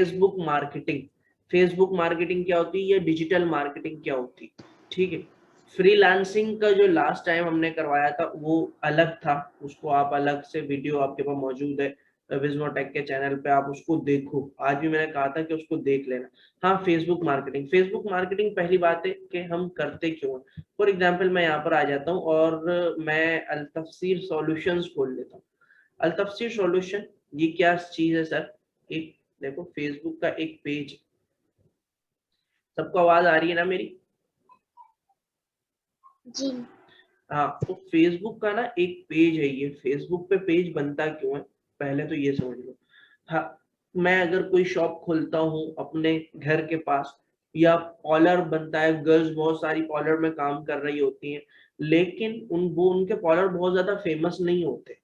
Facebook marketing. Facebook marketing क्या होती है, या डिजिटल मार्केटिंग क्या होती है, ठीक है। फ्रीलांसिंग का जो लास्ट टाइम हमने करवाया था वो अलग था, उसको आप अलग से वीडियो आपके पास मौजूद है विजमोटेक के चैनल पे, आप उसको देखो। आज भी मैंने कहा था कि उसको देख लेना। हाँ, फेसबुक मार्केटिंग, फेसबुक मार्केटिंग पहली बात है कि हम करते क्यों हैं। फॉर एग्जाम्पल मैं यहाँ पर आ जाता हूँ और मैं अल-तफसीर सॉल्यूशंस खोल लेता हूँ। अल-तफसीर सॉल्यूशन ये क्या चीज है सर? एक देखो, फेसबुक का एक पेज, सबको आवाज आ रही है ना मेरी? जी। हाँ, तो फेसबुक का ना एक पेज है, ये फेसबुक पे पेज बनता क्यों है, पहले तो ये समझ लो। हाँ, मैं अगर कोई शॉप खोलता हूँ अपने घर के पास, या पार्लर बनता है, गर्ल्स बहुत सारी पार्लर में काम कर रही होती हैं, लेकिन उनके पार्लर बहुत ज्यादा फेमस नहीं होते,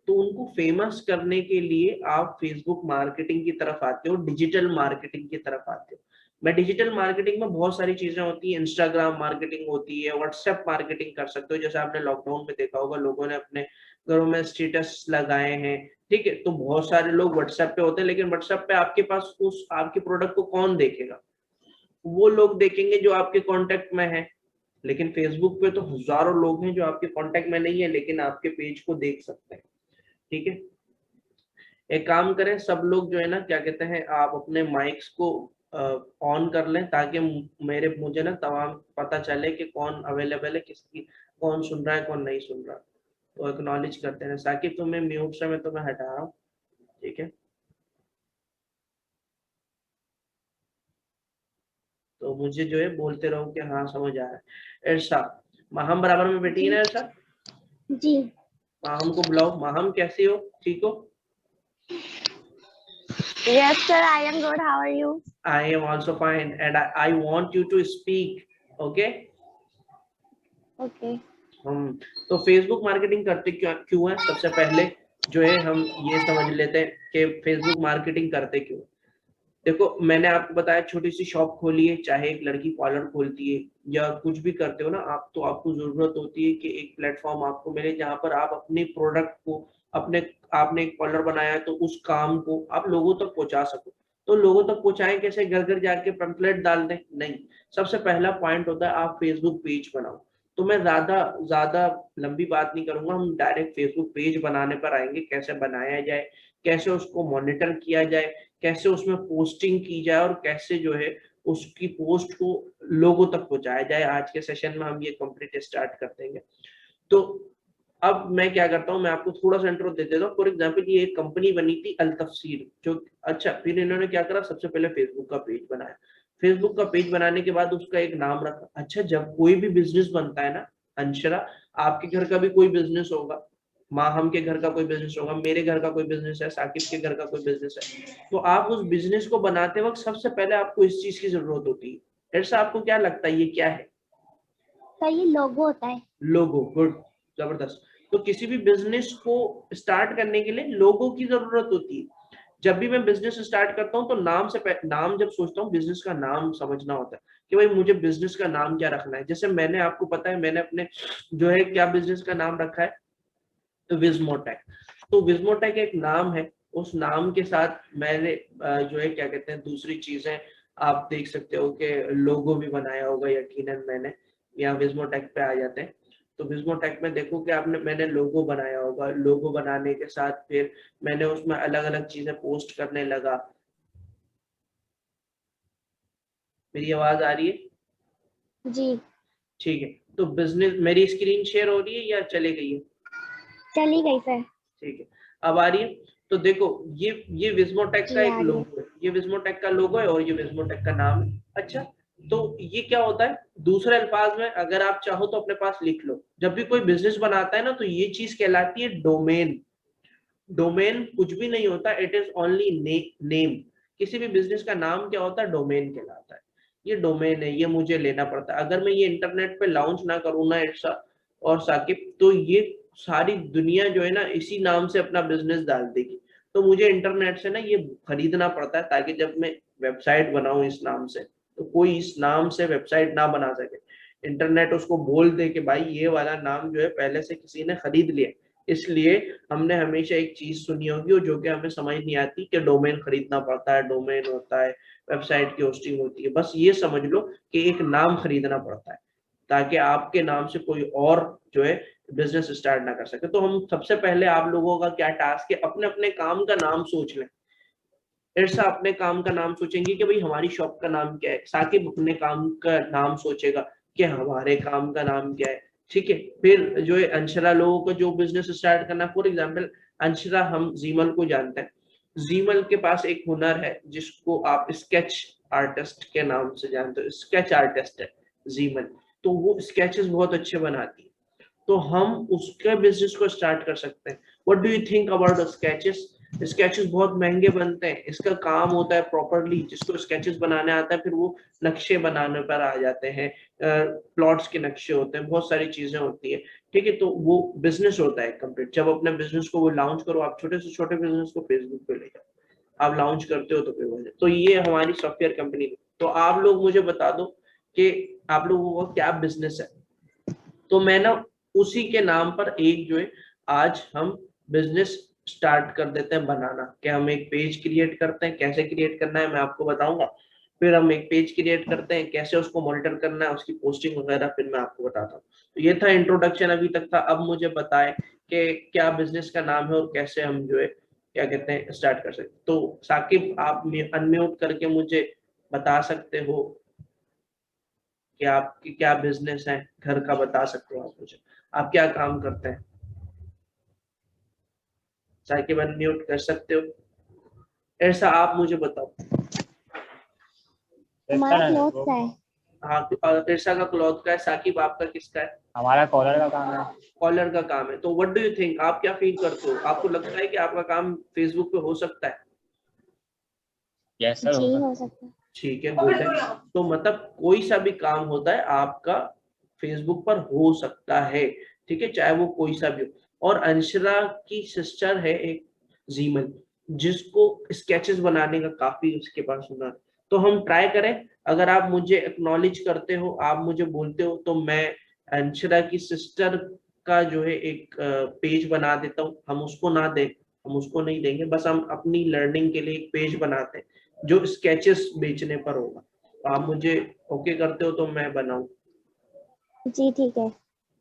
तो उनको फेमस करने के लिए आप फेसबुक मार्केटिंग की तरफ आते हो, डिजिटल मार्केटिंग की तरफ आते हो। मैं डिजिटल मार्केटिंग में बहुत सारी चीजें होती है, इंस्टाग्राम मार्केटिंग होती है, व्हाट्सएप मार्केटिंग कर सकते हो, जैसे आपने लॉकडाउन में देखा होगा लोगों ने अपने घरों में स्टेटस लगाए हैं, ठीक है। तो बहुत सारे लोग व्हाट्सएप पे होते हैं, लेकिन व्हाट्सएप पे आपके पास उस आपके प्रोडक्ट को कौन देखेगा? वो लोग देखेंगे जो आपके कांटेक्ट में है। लेकिन फेसबुक पे तो हजारों लोग हैं जो आपके कांटेक्ट में नहीं है, लेकिन आपके पेज को देख सकते हैं, ठीक है। एक काम करें सब लोग, जो है ना, क्या कहते हैं, आप अपने माइक्स को ऑन कर लें, ताकि मुझे ना तमाम पता चले कि कौन अवेलेबल है, किसकी कौन सुन रहा है, कौन नहीं सुन रहा। तो एक्नॉलेज करते हैं। साकिब तुम्हें म्यूट से मैं तुम्हें हटा रहा हूँ, ठीक है। तो मुझे जो है बोलते रहो कि हाँ समझ आ रहा है। इरशा, माहम बराबर में बैठी है जी। ना इरशा? जी। माहम को बुलाओ। माहम कैसी हो, ठीक हो? Yes, sir. I am good. How are you? I am also fine and I want you to speak, okay? Okay. हम तो फेसबुक मार्केटिंग करते क्यों है, सबसे पहले जो है हम ये समझ लेते हैं कि फेसबुक मार्केटिंग करते क्यों। देखो, मैंने आपको बताया छोटी सी शॉप खोली है, चाहे एक लड़की पार्लर खोलती है या कुछ भी करते हो ना आप, तो आपको जरूरत होती है कि एक प्लेटफॉर्म आपको मिले जहां पर आप अपने प्रोडक्ट को, अपने आपने एक पार्लर बनाया है तो उस काम को आप लोगों तक पहुंचा सको। तो लोगों तक पहुंचाएं कैसे? घर घर जाके पैम्फलेट डाल दें? नहीं, सबसे पहला पॉइंट होता है आप फेसबुक पेज बनाओ। तो मैं ज्यादा ज्यादा लंबी बात नहीं करूंगा, हम डायरेक्ट फेसबुक पेज बनाने पर आएंगे, कैसे बनाया जाए, कैसे उसको मॉनिटर किया जाए, कैसे उसमें पोस्टिंग की जाए, और कैसे जो है उसकी पोस्ट को लोगों तक पहुंचाया जाए। आज के सेशन में हम ये कंप्लीट स्टार्ट कर देंगे। तो अब मैं क्या करता हूँ, मैं आपको थोड़ा सा इंट्रो दे देता हूँ। फॉर एग्जाम्पल, ये एक कंपनी बनी थी अल-तफसीर, जो अच्छा, फिर इन्होंने क्या करा, सबसे पहले फेसबुक का पेज बनाया। फेसबुक का पेज बनाने के बाद उसका एक नाम रखा। अच्छा, जब कोई भी बिजनेस बनता है ना अंशरा, आपके घर का भी कोई बिजनेस होगा, माहम के घर का कोई बिजनेस होगा, मेरे घर का कोई बिजनेस है, साकिब के घर का कोई बिजनेस है, तो आप उस बिजनेस को बनाते वक्त सबसे पहले आपको इस चीज की जरूरत होती है। ऐसा आपको क्या लगता है, ये क्या है? सर, ये लोगो होता है। लोगो, गुड, जबरदस्त। तो किसी भी बिजनेस को स्टार्ट करने के लिए लोगो की जरूरत होती है। जब भी मैं बिजनेस स्टार्ट करता हूँ तो नाम जब सोचता हूँ, बिजनेस का नाम समझना होता है कि भाई मुझे बिजनेस का नाम क्या रखना है। जैसे मैंने, आपको पता है, मैंने अपने जो है क्या बिजनेस का नाम रखा है, विजमोटेक। तो विजमोटेक एक नाम है, उस नाम के साथ मैंने जो है क्या कहते हैं, दूसरी चीजें आप देख सकते हो कि लोगो भी बनाया होगा यकीनन मैंने। यहाँ विजमोटेक पे आ जाते हैं, तो विजमोटेक में देखो कि मैंने लोगो बनाया होगा। लोगो बनाने के साथ फिर मैंने उसमें अलग अलग चीजें पोस्ट करने लगा। मेरी आवाज आ रही है? जी। ठीक है। तो बिजनेस, मेरी स्क्रीन शेयर हो रही है या चली गई है? चली गई सर। ठीक है, अब आ रही है। तो देखो, ये विजमोटेक का जी, एक आ रही है। लोगो है, ये विजमोटेक का लोगो है और ये विजमोटेक का नाम है। अच्छा, तो ये क्या होता है, दूसरे अल्फाज में अगर आप चाहो तो अपने पास लिख लो, जब भी कोई बिजनेस बनाता है ना, तो ये चीज कहलाती है डोमेन। डोमेन कुछ भी नहीं होता, इट इज ओनली नेम। किसी भी बिजनेस का नाम क्या होता है, डोमेन कहलाता है। ये डोमेन है, ये मुझे लेना पड़ता है। अगर मैं ये इंटरनेट पे लॉन्च ना करूँ ना इट्सा और साकिब, तो ये सारी दुनिया जो है ना इसी नाम से अपना बिजनेस डाल देगी। तो मुझे इंटरनेट से ना ये खरीदना पड़ता है, ताकि जब मैं वेबसाइट बनाऊं इस नाम से, तो कोई इस नाम से वेबसाइट ना बना सके। इंटरनेट उसको बोल दे कि भाई ये वाला नाम जो है पहले से किसी ने खरीद लिया, इसलिए हमने हमेशा एक चीज सुनी होगी और जो कि हमें समझ नहीं आती कि डोमेन खरीदना पड़ता है, डोमेन होता है, वेबसाइट की होस्टिंग होती है। बस ये समझ लो कि एक नाम खरीदना पड़ता है ताकि आपके नाम से कोई और जो है बिजनेस स्टार्ट ना कर सके। तो हम सबसे पहले आप लोगों का क्या टास्क है, अपने अपने काम का नाम सोच लें। इरसा अपने काम का नाम सोचेंगे कि भाई हमारी शॉप का नाम क्या है, साकिब अपने काम का नाम सोचेगा कि हमारे काम का नाम क्या है। ठीक है, फिर जो है अंशरा लोगों को जो बिजनेस स्टार्ट करना, फॉर एग्जांपल अंशरा, हम जीमल को जानते हैं, जीमल के पास एक हुनर है जिसको आप स्केच आर्टिस्ट के नाम से जानते हो, स्केच आर्टिस्ट है जीमल, तो वो स्केचेस बहुत अच्छे बनाती है, तो हम उसके बिजनेस को स्टार्ट कर सकते हैं। What do you think about sketches? Sketches बहुत महंगे बनते हैं, इसका काम होता है प्रॉपरली, जिसको स्केचेस बनाने आता है फिर वो नक्शे बनाने पर आ जाते हैं, प्लॉट्स के नक्शे होते हैं, बहुत सारी चीजें होती है। ठीक है, तो वो बिजनेस होता है कंप्लीट। जब अपने बिजनेस को वो लॉन्च करो, आप छोटे से छोटे बिजनेस को फेसबुक पे ले जाओ, आप लॉन्च करते हो तो फिर वजह। तो ये हमारी सॉफ्टवेयर कंपनी। तो आप लोग मुझे बता दो कि आप लोगों का क्या बिजनेस है, तो मैं ना उसी के नाम पर एक जो है आज हम बिजनेस स्टार्ट कर देते हैं बनाना। क्या हम एक पेज क्रिएट करते हैं, कैसे क्रिएट करना है मैं आपको बताऊंगा। फिर हम एक पेज क्रिएट करते हैं, कैसे उसको मॉनिटर करना है, उसकी पोस्टिंग वगैरह फिर मैं आपको बताता हूँ। तो ये था इंट्रोडक्शन अभी तक था। अब मुझे बताएं कि क्या बिजनेस का नाम है और कैसे हम जो है क्या कहते हैं स्टार्ट कर सकते। तो साकिब आप अनम्यूट करके मुझे बता सकते हो कि आपकी क्या बिजनेस है, घर का बता सकते हो आप मुझे, आप क्या काम करते हैं? साकिब अनम्यूट कर सकते हो? ऐसा आप मुझे बताओ। हमारा क्लोथ का है। हाँ, इरसा का क्लॉथ का है। साकिब आपका किसका है? हमारा कॉलर का काम है। कॉलर का काम है। तो व्हाट डू यू थिंक, आप क्या फील करते हो, आपको लगता है कि आपका काम फेसबुक पे हो सकता है? यस सर, जी हो सकता है। ठीक है, गुड है। तो मतलब कोई सा भी काम होता है आपका फेसबुक पर हो सकता है, ठीक है, चाहे वो कोई सा भी हो। और अंशरा की सिस्टर है एक जीमल, जिसको स्केचेस बनाने का काफी उसके पास हुनर है। तो हम ट्राई करें, अगर आप मुझे एक्नॉलेज करते हो, आप मुझे बोलते हो, तो मैं अंशरा की सिस्टर का जो है एक पेज बना देता हूँ। हम उसको ना दें, हम उसको नहीं देंगे, बस हम अपनी लर्निंग के लिए एक पेज बनाते हैं जो स्केचेस बेचने पर होगा। तो आप मुझे ओके करते हो तो मैं बनाऊं, जी ठीक है।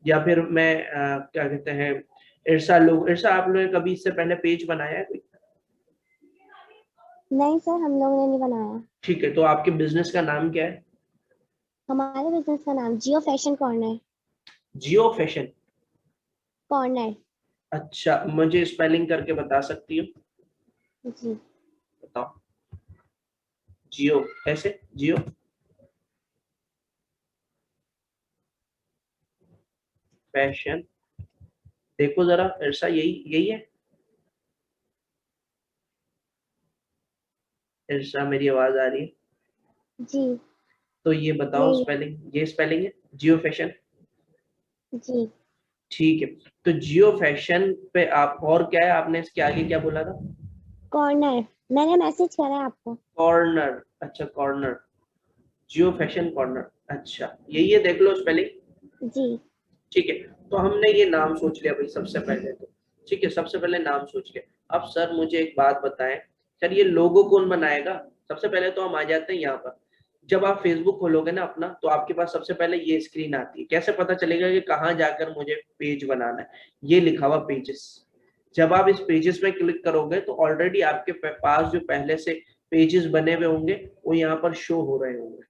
या फिर मैं क्या कहते हैं, इरसा आप लोगों ने कभी इससे पहले पेज बनाया है कोई? नहीं सर, हम लोगों ने नहीं बनाया। ठीक है, तो आपके बिजनेस का नाम क्या है? हमारे बिजनेस का नाम जियो फैशन कॉर्नर। जियो फैशन। कॉर्नर। अच्छा, मुझे स्पेलिंग करके बता सकती हो? जी। बताओ। जियो कैसे? जियो फैशन, देखो जरा इरसा, यही यही है? इरसा मेरी आवाज आ रही है? जी। तो ये बताओ यही। स्पेलिंग, ये स्पेलिंग है जियो फैशन? जी। ठीक है, तो जियो फैशन पे आप, और क्या है आपने इसके आगे क्या बोला था? कॉर्नर, मैंने मैसेज करा है आपको। कॉर्नर, अच्छा कॉर्नर, जियो फैशन कॉर्नर, अच्छा यही है, देख लो स्पेलिंग। जी। ठीक है, तो हमने ये नाम सोच लिया भाई सबसे पहले तो। ठीक है, सबसे पहले नाम सोच लिया। अब सर मुझे एक बात बताएं, सर ये लोगो कौन बनाएगा? सबसे पहले तो हम आ जाते हैं यहाँ पर। जब आप फेसबुक खोलोगे ना अपना, तो आपके पास सबसे पहले ये स्क्रीन आती है। कैसे पता चलेगा कि कहाँ जाकर मुझे पेज बनाना है? ये लिखा हुआ पेजेस। जब आप इस पेजेस में क्लिक करोगे तो ऑलरेडी आपके पास जो पहले से पेजेस बने हुए होंगे वो यहाँ पर शो हो रहे होंगे।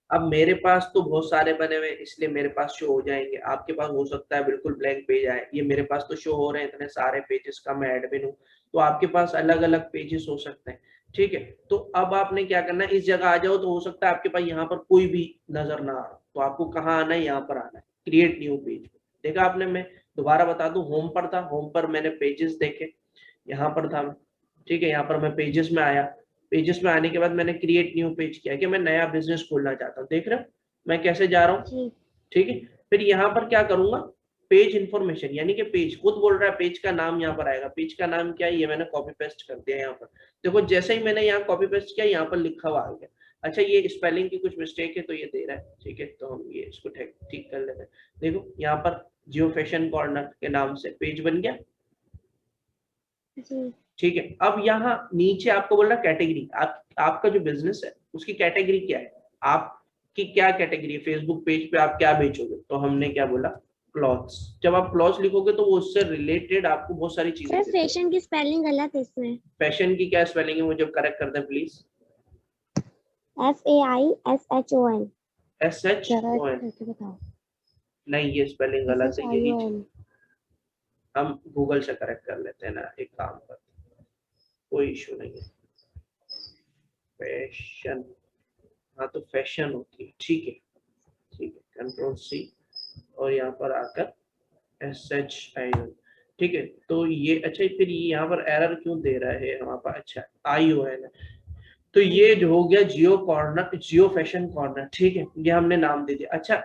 अब मेरे पास तो बहुत सारे बने हुए इसलिए मेरे पास शो हो जाएंगे, आपके पास हो सकता है बिल्कुल ब्लैंक पेज आए। ये मेरे पास तो शो हो रहे हैं इतने सारे पेजेस का, मैं एडमिन हूँ, तो आपके पास अलग अलग पेजेस हो सकते हैं। ठीक है, तो अब आपने क्या करना है, इस जगह आ जाओ, तो हो सकता है आपके पास यहाँ पर कोई भी नजर ना आ रहा, तो आपको कहाँ आना है, यहाँ पर आना है, क्रिएट न्यू पेज। देखा आपने, मैं दोबारा बता दूं, होम पर था, होम पर मैंने पेजेस देखे, यहाँ पर था मैं। ठीक है, यहाँ पर मैं पेजेस में आया, पेजेस में आने के बाद मैंने क्रिएट न्यू पेज किया कि मैं नया बिजनेस खोलना चाहता हूँ। देख रहे हो मैं कैसे जा रहा हूँ? जी। ठीक है, फिर यहाँ पर क्या करूंगा, पेज इंफॉर्मेशन, यानी कि पेज खुद बोल रहा है, पेज का नाम यहाँ पर आएगा। पेज का नाम क्या है, ये मैंने कॉपी पेस्ट कर दिया यहाँ पर। देखो जैसे ही मैंने यहाँ कॉपी पेस्ट किया, यहाँ पर लिखा हुआ आ गया। अच्छा, ये स्पेलिंग की कुछ मिस्टेक है तो ये दे रहा है, ठीक है, तो हम ये इसको ठीक कर लेते हैं। देखो यहाँ पर जियो फैशन कॉर्नर के नाम से पेज बन गया। जी ठीक है, अब यहाँ नीचे आपको बोल रहा कैटेगरी, आपका जो बिजनेस है उसकी कैटेगरी क्या है, आपकी क्या कैटेगरी है, फेसबुक पेज पे आप क्या बेचोगे। तो हमने क्या बोला, क्लॉथ्स। जब आप क्लॉथ्स लिखोगे तो वो उससे रिलेटेड आपको बहुत सारी चीजें सर देते हैं। फैशन की स्पेलिंग गलत है इसमें, फैशन की क्या स्पेलिंग है, मुझे करेक्ट कर दे प्लीज। FAISHON। SHON, करके बताओ। नहीं ये स्पेलिंग गलत है, यही चीज SHION। हम गूगल से करेक्ट कर लेते हैं ना, एक काम करते हैं, कोई इशू नहीं है। फैशन, हाँ तो फैशन होती है, ठीक है ठीक है, Ctrl+C और यहाँ पर आकर SHION। ठीक है, तो ये अच्छा, फिर ये यहाँ पर एरर क्यों दे रहा है यहाँ पर, अच्छा ION। तो ये जो हो गया जियो कॉर्नर, जियो फैशन कॉर्नर। ठीक है, ये हमने नाम दे दिया। अच्छा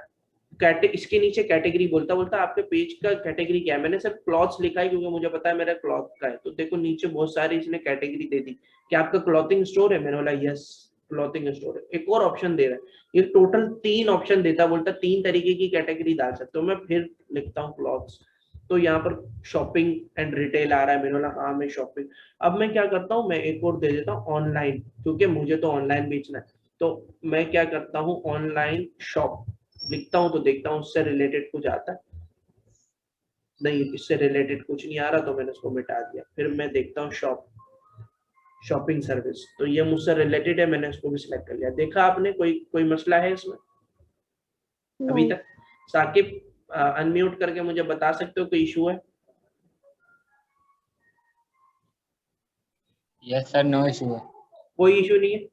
इसके नीचे कैटेगरी बोलता बोलता आपके पेज का कैटेगरी क्या है, मैंने सिर्फ क्लॉथ्स लिखा है क्योंकि मुझे पता है मेरा क्लॉथ का है। तो देखो नीचे बहुत सारी इसने कैटेगरी दे दी कि आपका क्लॉथिंग स्टोर है, मैंने बोला यस क्लॉथिंग स्टोर है। एक और ऑप्शन दे रहा है, ये टोटल 3 ऑप्शन देता, बोलता 3 तरीके की कैटेगरी डाल सकते हो। मैं फिर लिखता हूँ क्लॉथ्स, तो यहाँ पर शॉपिंग एंड रिटेल आ रहा है, मैंने बोला हाँ मैं शॉपिंग। अब मैं क्या करता हूँ, मैं एक और दे देता हूँ ऑनलाइन, क्योंकि मुझे तो ऑनलाइन बेचना है। तो मैं क्या करता हूँ, ऑनलाइन शॉप लिखता हूँ, तो देखता हूँ उससे रिलेटेड कुछ आता है, नहीं इससे रिलेटेड कुछ नहीं आ रहा, तो मैंने उसको मिटा दिया। फिर मैं देखता हूँ शॉपिंग सर्विस, तो ये मुझसे रिलेटेड है, मैंने उसको भी सिलेक्ट कर लिया। देखा आपने कोई कोई मसला है इसमें अभी नहीं तक? साकिब अनम्यूट करके मुझे बता सकते हो कोई इशू है? यस सर, नो इशू है। कोई इशू नहीं है,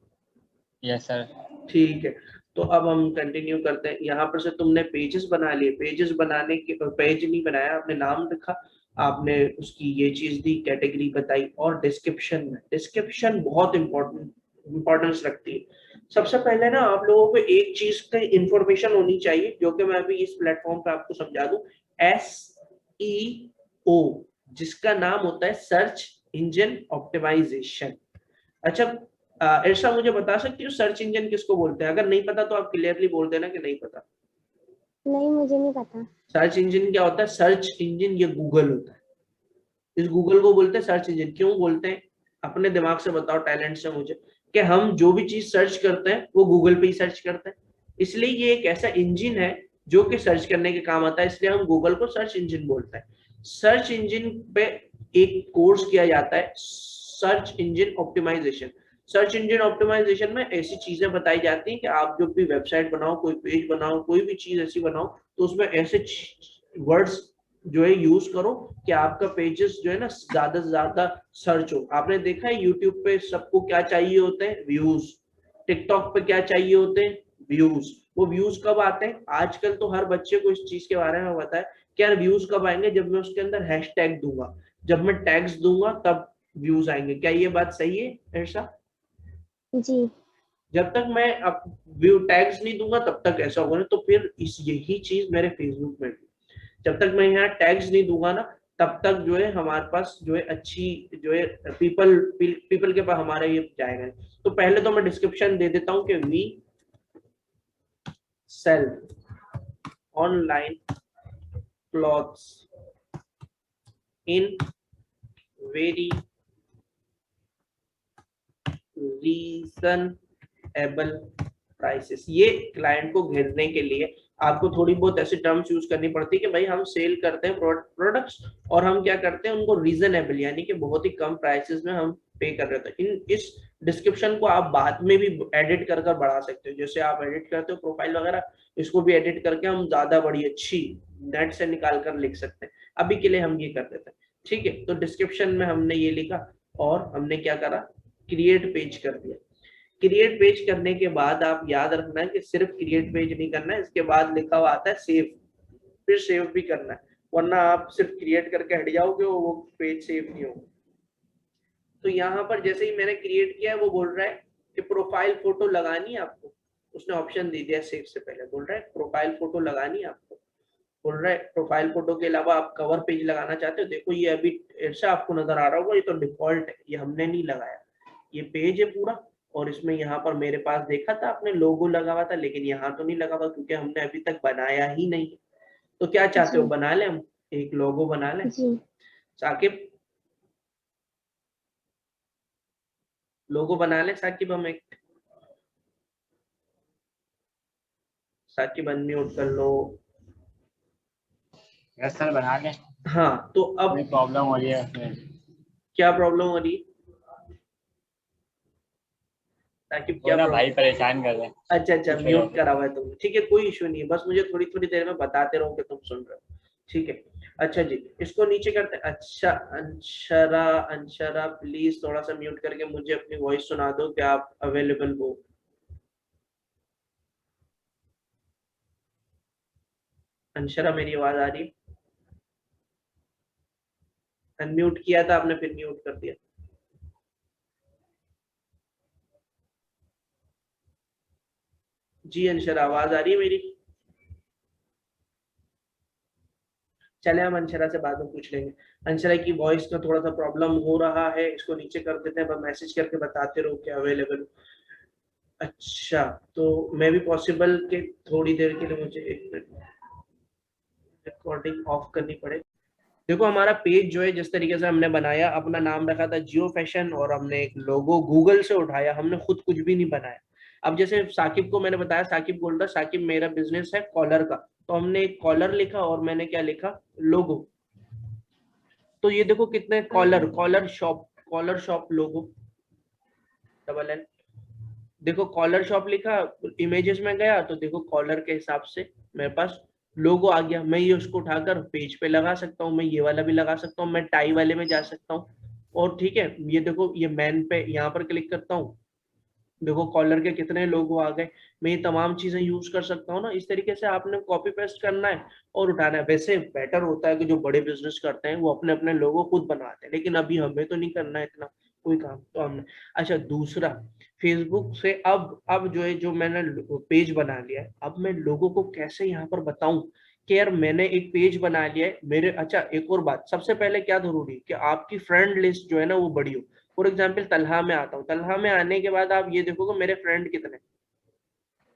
यस सर। ठीक है। तो अब हम कंटिन्यू करते हैं। यहाँ पर से तुमने पेजेस बना लिए, पेजेस बनाने के, पेज नहीं बनाया आपने, नाम लिखा आपने, उसकी ये चीज दी, कैटेगरी बताई, और डिस्क्रिप्शन में, डिस्क्रिप्शन बहुत इंपॉर्टेंस रखती है। सबसे पहले ना आप लोगों को एक चीज की इंफॉर्मेशन होनी चाहिए, जो कि मैं अभी इस प्लेटफॉर्म पे आपको समझा दूं, SEO, जिसका नाम होता है सर्च इंजन ऑप्टिमाइजेशन। अच्छा ऐसा मुझे बता सकती हो सर्च इंजन किसको बोलते हैं? अगर नहीं पता तो आप क्लियरली बोल देना कि नहीं पता। नहीं मुझे नहीं पता। सर्च इंजन क्या होता है? सर्च इंजन ये गूगल होता है, इस गूगल को बोलते हैं सर्च इंजन। क्यों बोलते हैं, अपने दिमाग से बताओ, टैलेंट से मुझे, कि हम जो भी चीज सर्च करते हैं वो गूगल पे ही सर्च करते हैं, इसलिए ये एक ऐसा इंजन है जो कि सर्च करने के काम आता है, इसलिए हम गूगल को सर्च इंजन बोलते हैं। सर्च इंजन पे एक कोर्स किया जाता है, search engine optimisation. Search engine optimisation में ऐसी चीजें बताई जाती हैं कि आप जो भी वेबसाइट बनाओ, कोई पेज बनाओ, कोई भी चीज ऐसी बनाओ, तो उसमें ऐसे वर्ड्स जो है यूज करो कि आपका पेजेस जो है ना ज्यादा से ज्यादा सर्च हो। आपने देखा है यूट्यूब पे सबको क्या चाहिए होते हैं? व्यूज। टिकटॉक पे क्या चाहिए होते हैं? व्यूज। वो व्यूज कब आते हैं? आजकल तो हर बच्चे को इस चीज के बारे में पता है कि यार व्यूज कब आएंगे, जब मैं उसके अंदर हैशटैग दूंगा, जब मैं टैग्स दूंगा तब व्यूज आएंगे। क्या ये बात सही है ऐसा? जी जब तक मैं व्यू टैग्स नहीं दूंगा तब तक ऐसा होगा ना। तो फिर इस यही चीज मेरे फेसबुक में, जब तक मैं यहाँ टैग्स नहीं दूंगा ना तब तक जो है हमारे पास जो है अच्छी जो है पीपल के पास हमारा ये जाएगा नहीं। तो पहले तो मैं डिस्क्रिप्शन दे देता हूँ कि we sell online clothes in very reasonable prices. ये क्लाइंट को घेरने के लिए आपको थोड़ी बहुत ऐसे टर्म्स यूज करनी पड़ती है कि भाई हम सेल करते हैं प्रोडक्ट्स, और हम क्या करते हैं उनको रीजनेबल, यानी कि बहुत ही कम प्राइसेस में हम पे कर रहे थे। इस डिस्क्रिप्शन को आप बाद में भी एडिट कर बढ़ा सकते हो, जैसे आप एडिट करते हो प्रोफाइल वगैरह, इसको भी एडिट करके हम ज्यादा बड़ी अच्छी नेट से निकाल कर लिख सकते हैं। अभी के लिए हम ये कर देते हैं, ठीक है। तो डिस्क्रिप्शन में हमने ये लिखा और हमने क्या करा, क्रिएट पेज कर दिया। क्रिएट पेज करने के बाद आप याद रखना है कि सिर्फ क्रिएट पेज नहीं करना है, इसके बाद लिखा हुआ आता है सेव, फिर सेव भी करना है, वरना आप सिर्फ क्रिएट करके हट जाओगे वो पेज सेव नहीं होगा। तो यहाँ पर जैसे ही मैंने क्रिएट किया है वो बोल रहा है कि प्रोफाइल फोटो लगानी है आपको, उसने ऑप्शन दे दिया सेव से पहले, बोल रहा है प्रोफाइल फोटो लगानी है आपको, बोल रहा है प्रोफाइल फोटो के अलावा आप कवर पेज लगाना चाहते हो। देखो ये अभी ऐसा आपको नजर आ रहा होगा, ये तो डिफॉल्ट है, ये हमने नहीं लगाया, ये पेज है पूरा। और इसमें यहाँ पर मेरे पास देखा था आपने लोगो लगा हुआ था, लेकिन यहाँ तो नहीं लगा हुआ क्योंकि हमने अभी तक बनाया ही नहीं है। तो क्या चाहते हो, जी। बना लें हम एक लोगो बना लें? जी। साकिब लोगो बना लें साकिब, हम एक, साकिब अनम्यूट कर लो। यस सर, बना लें। हाँ तो अब कोई प्रॉब्लम हो रही है उसमें? क्या प्रॉब्लम हो रही है साकिब, वो क्या ना प्रॉब्लम? भाई परेशान कर रहे हैं अच्छा अच्छा, इस वजह म्यूट से। करा हुआ है तुमने, ठीक है कोई इशू नहीं है, बस मुझे थोड़ी थोड़ी देर में बताते रहो कि तुम सुन रहे हो, ठीक है। अच्छा जी, इसको नीचे करते हैं। अच्छा अंशरा, अंशरा प्लीज थोड़ा सा म्यूट करके मुझे अपनी वॉइस सुना दो, क्या आप अवेलेबल हो? अंशरा मेरी आवाज आ रही है? अनम्यूट किया था आपने फिर म्यूट कर दिया। जी अंशरा, आवाज आ रही है मेरी? चले हम अंशरा से बाद में पूछ लेंगे। अंशरा की वॉइस का थोड़ा सा प्रॉब्लम हो रहा है, इसको नीचे कर देते हैं, मैसेज करके बताते रहो कि अवेलेबल। अच्छा, तो मैं भी पॉसिबल के थोड़ी देर के लिए मुझे एक मिनट रिकॉर्डिंग ऑफ करनी पड़े। देखो हमारा पेज जो है जिस तरीके से हमने बनाया, अपना नाम रखा था जियो फैशन और हमने एक लोगो गूगल से उठाया, हमने खुद कुछ भी नहीं बनाया। अब जैसे साकिब को मैंने बताया, साकिब बोल रहा साकिब मेरा बिजनेस है कॉलर का, तो हमने एक कॉलर लिखा और मैंने क्या लिखा, लोगो। तो ये देखो कितने कॉलर, कॉलर शॉप लोगो, डबल एल। देखो कॉलर शॉप लिखा, इमेजेस में गया तो देखो कॉलर के हिसाब से मेरे पास लोगो आ गया। मैं ये उसको उठाकर पेज पे लगा सकता हूँ, मैं ये वाला भी लगा सकता हूँ, मैं टाई वाले में जा सकता हूँ। और ठीक है, ये देखो ये मैन पे यहाँ पर क्लिक करता हूँ, देखो कॉलर के कितने लोगो आ गए। मैं ये तमाम चीजें यूज कर सकता हूँ ना। इस तरीके से आपने कॉपी पेस्ट करना है और उठाना है। वैसे बेटर होता है कि जो बड़े बिजनेस करते हैं वो अपने अपने लोगो खुद बनाते हैं, लेकिन अभी हमें तो नहीं करना है इतना कोई काम, तो हमने। अच्छा दूसरा, फेसबुक से अब जो है, जो मैंने पेज बना लिया है, अब मैं लोगों को कैसे यहाँ पर बताऊं कि यार मैंने एक पेज बना लिया है मेरे। अच्छा एक और बात, सबसे पहले क्या जरूरी है कि आपकी फ्रेंड लिस्ट जो है ना वो बड़ी हो। फॉर एग्जाम्पल तलहा में आता हूँ, तलहा में आने के बाद आप ये देखोगे मेरे फ्रेंड कितने,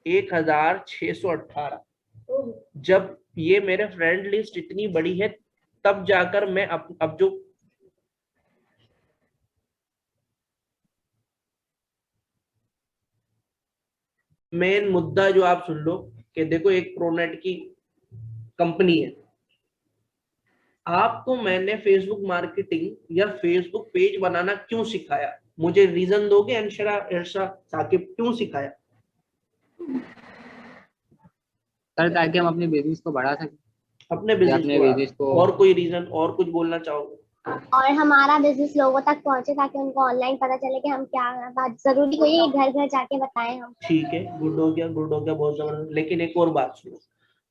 1618। जब ये मेरे फ्रेंड लिस्ट इतनी बड़ी है तब जाकर मैं अब जो मेन मुद्दा जो आप सुन लो कि देखो एक प्रोनेट की कंपनी है, आपको मैंने फेसबुक मार्केटिंग या फेसबुक पेज बनाना क्यों सिखाया, मुझे रीजन दोगे अंशरा, इरशा, साकिब, क्यों सिखाया? सर ताकि हम अपने बिजनेस को बढ़ा सकें अपने या बिजनेस अपने को बिजनेस को। और कोई रीजन और कुछ बोलना चाहोगे? और हमारा बिजनेस लोगों तक पहुंचे ताकि उनको ऑनलाइन पता चले कि हम क्या, बात जरूरी कोई है घर घर जाके बताएं हम। ठीक है, गुड हो गया, गुड हो गया, बहुत जबरदस्त। लेकिन एक और बात सुनो,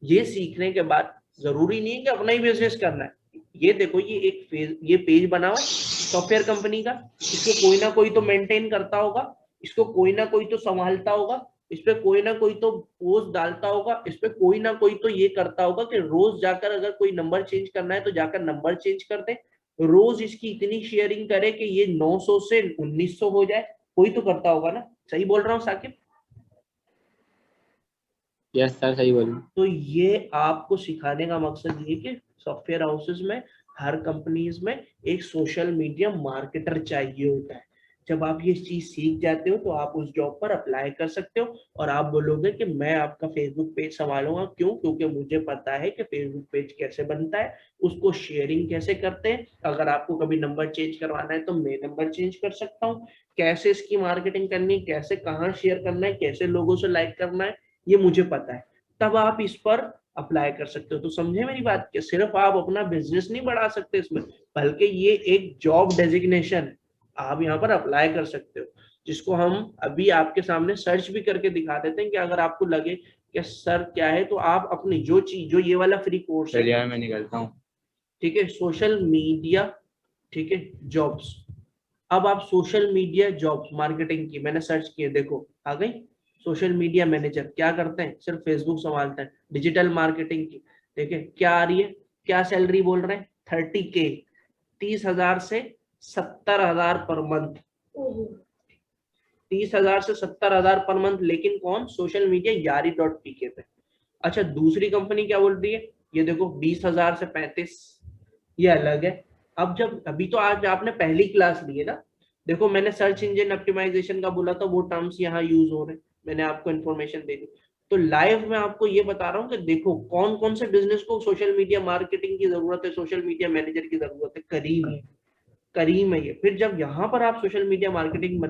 ये सीखने के बाद जरूरी नहीं है कि अपना ही बिजनेस करना है। ये देखो ये एक ये पेज बना हुआ है सॉफ्टवेयर कंपनी का, इसको कोई ना कोई तो मेंटेन करता होगा, इसको कोई ना कोई तो संभालता होगा, इस पे कोई ना कोई तो पोस्ट डालता होगा, इस पे कोई ना कोई तो ये करता होगा कि रोज जाकर अगर कोई नंबर चेंज करना है तो जाकर नंबर चेंज कर दे, रोज इसकी इतनी शेयरिंग करे कि ये 900 से 1900 हो जाए, कोई तो करता होगा ना। सही बोल रहा हूँ साकिब? यस सर, सही बोलिए। तो ये आपको सिखाने का मकसद ये कि सॉफ्टवेयर हाउसेस में, हर कंपनीज में एक सोशल मीडिया मार्केटर चाहिए होता है। जब आप ये चीज सीख जाते हो तो आप उस जॉब पर अप्लाई कर सकते हो और आप बोलोगे कि मैं आपका फेसबुक पेज संभालूंगा। क्यों? क्योंकि मुझे पता है कि फेसबुक पेज कैसे बनता है, उसको शेयरिंग कैसे करते हैं, अगर आपको कभी नंबर चेंज करवाना है तो मैं नंबर चेंज कर सकता हूँ, कैसे इसकी मार्केटिंग करनी है, कैसे कहाँ शेयर करना है, कैसे लोगों से लाइक करना है, ये मुझे पता है। तब आप इस पर अप्लाई कर सकते हो। तो समझे मेरी बात, कि सिर्फ आप अपना बिजनेस नहीं बढ़ा सकते इसमें, बल्कि ये एक जॉब डेजिग्नेशन है, आप यहाँ पर अप्लाई कर सकते हो, जिसको हम अभी आपके सामने सर्च भी करके दिखा देते हैं कि अगर आपको लगे कि सर क्या है, तो आप अपनी जो चीज, जो ये वाला फ्री कोर्स है, चलिए मैं निकलता हूँ। ठीक है, सोशल मीडिया, ठीक है, जॉब्स। अब आप सोशल मीडिया जॉब मार्केटिंग की मैंने सर्च किए, देखो आ गई। सोशल मीडिया मैनेजर क्या करते हैं, सिर्फ फेसबुक संभालते हैं। डिजिटल मार्केटिंग की देखिए क्या आ रही है, क्या सैलरी बोल रहे हैं, 30K, 30,000 से 70,000 पर मंथ, 30,000 से 70,000 पर मंथ, लेकिन कौन, सोशल मीडिया यारी.pk पे। अच्छा दूसरी कंपनी क्या बोल रही है, ये देखो 20,000 से 35, ये अलग है। अब जब अभी तो आज आपने पहली क्लास ली है ना, देखो मैंने सर्च इंजन ऑप्टिमाइजेशन का बोला था, वो टर्म्स यहाँ यूज हो रहे हैं, मैंने आपको इन्फॉर्मेशन दे दी। तो लाइव में आपको ये बता रहा हूँ कि देखो कौन कौन से बिजनेस को सोशल मीडिया मार्केटिंग की जरूरत है, सोशल मीडिया मैनेजर की जरूरत है। करीम है ये। फिर जब यहाँ पर आप सोशल मीडिया मार्केटिंग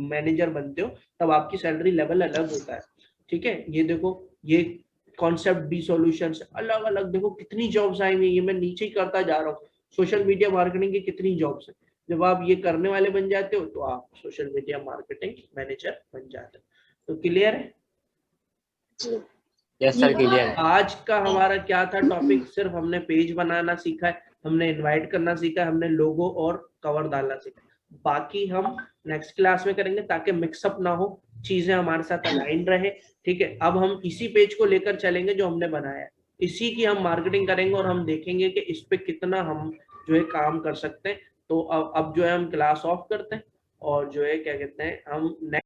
मैनेजर बनते हो तब आपकी सैलरी लेवल अलग होता है, ठीक है। ये देखो ये कॉन्सेप्ट बी सॉल्यूशंस, अलग अलग देखो कितनी जॉब्स आई हुई है, मैं नीचे ही करता जा रहा हूँ। सोशल मीडिया मार्केटिंग की कितनी जॉब्स है। जब आप ये करने वाले बन जाते हो तो आप सोशल मीडिया मार्केटिंग मैनेजर बन जाते हो। तो क्लियर है? यस सर क्लियर है। आज का हमारा क्या था टॉपिक, सिर्फ हमने पेज बनाना सीखा है, हमने इनवाइट करना सीखा है, हमने लोगो और कवर डालना सीखा। बाकी हम नेक्स्ट क्लास में करेंगे ताकि मिक्सअप ना हो, चीजें हमारे साथ अलाइन रहे, ठीक है। अब हम इसी पेज को लेकर चलेंगे जो हमने बनाया है, इसी की हम मार्केटिंग करेंगे और हम देखेंगे कि इस पे कितना हम जो है काम कर सकते हैं। तो अब जो है हम क्लास ऑफ करते हैं और जो है क्या कहते हैं हम नेक्स्ट